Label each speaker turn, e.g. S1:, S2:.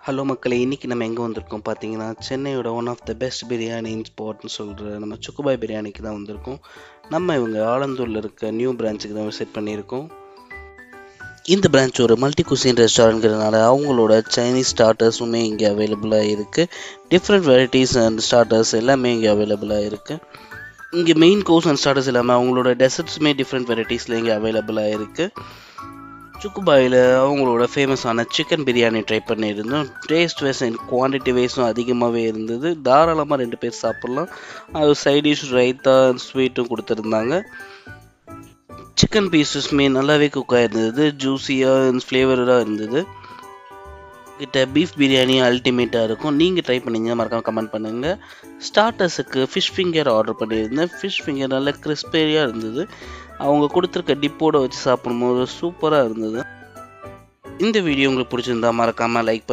S1: Hello மக்களே, இன்னைக்கு நம்ம எங்கே வந்திருக்கோம் பார்த்தீங்கன்னா, சென்னையோட one of the best biryani ஸ்பாட்னு சொல்கிற நம்ம சுக்குபாய் பிரியாணிக்கு தான் வந்திருக்கோம். நம்ம இவங்க ஆலந்தூரில் இருக்க நியூ பிரான்ச்சுக்கு தான் விசிட் பண்ணியிருக்கோம். இந்த பிரான்ச் ஒரு மல்டி குசின் ரெஸ்டாரண்ட்ங்கிறதுனால அவங்களோட சைனீஸ் ஸ்டார்டர்ஸுமே இங்கே அவைலபிளாக இருக்குது. டிஃப்ரெண்ட் வெரைட்டிஸ் அண்ட் ஸ்டார்டர்ஸ் எல்லாமே இங்கே அவைலபிளாக இருக்குது. இங்கே மெயின் கோர்ஸ் அண்ட் ஸ்டார்டர்ஸ் இல்லாமல் அவங்களோட டெசர்ட்ஸுமே டிஃப்ரெண்ட் வெரைட்டிஸில் இங்கே அவைலபிளாக இருக்குது. சுக்குபாயில் அவங்களோட ஃபேமஸான சிக்கன் பிரியாணி ட்ரை பண்ணியிருந்தோம். டேஸ்ட் வைஸ் அண்ட் குவான்டிட்டி வைஸும் அதிகமாகவே இருந்தது. தாராளமாக 2 பேர் சாப்பிட்லாம். அது சைட் டிஷ், ரைத்தா, ஸ்வீட்டும் கொடுத்துருந்தாங்க. சிக்கன் பீசஸ்மே நல்லாவே குக் ஆகிருந்தது. ஜூஸியாக ஃப்ளேவராக இருந்தது. கிட்ட பீஃப் பிரியாணி அல்டிமேட்டாக இருக்கும். நீங்கள் ட்ரை பண்ணிங்கன்னா மறக்காம கமெண்ட் பண்ணுங்கள். ஸ்டார்டர்ஸுக்கு ஃபிஷ் ஃபிங்கர் ஆர்டர் பண்ணியிருந்தேன். ஃபிஷ் ஃபிங்கர் நல்லா கிறிஸ்பியாக இருந்தது. அவங்க கொடுத்துருக்க டிப்போட வச்சு சாப்பிடும்போது சூப்பராக இருந்தது. இந்த வீடியோ உங்களுக்கு பிடிச்சிருந்தா மறக்காமல் லைக்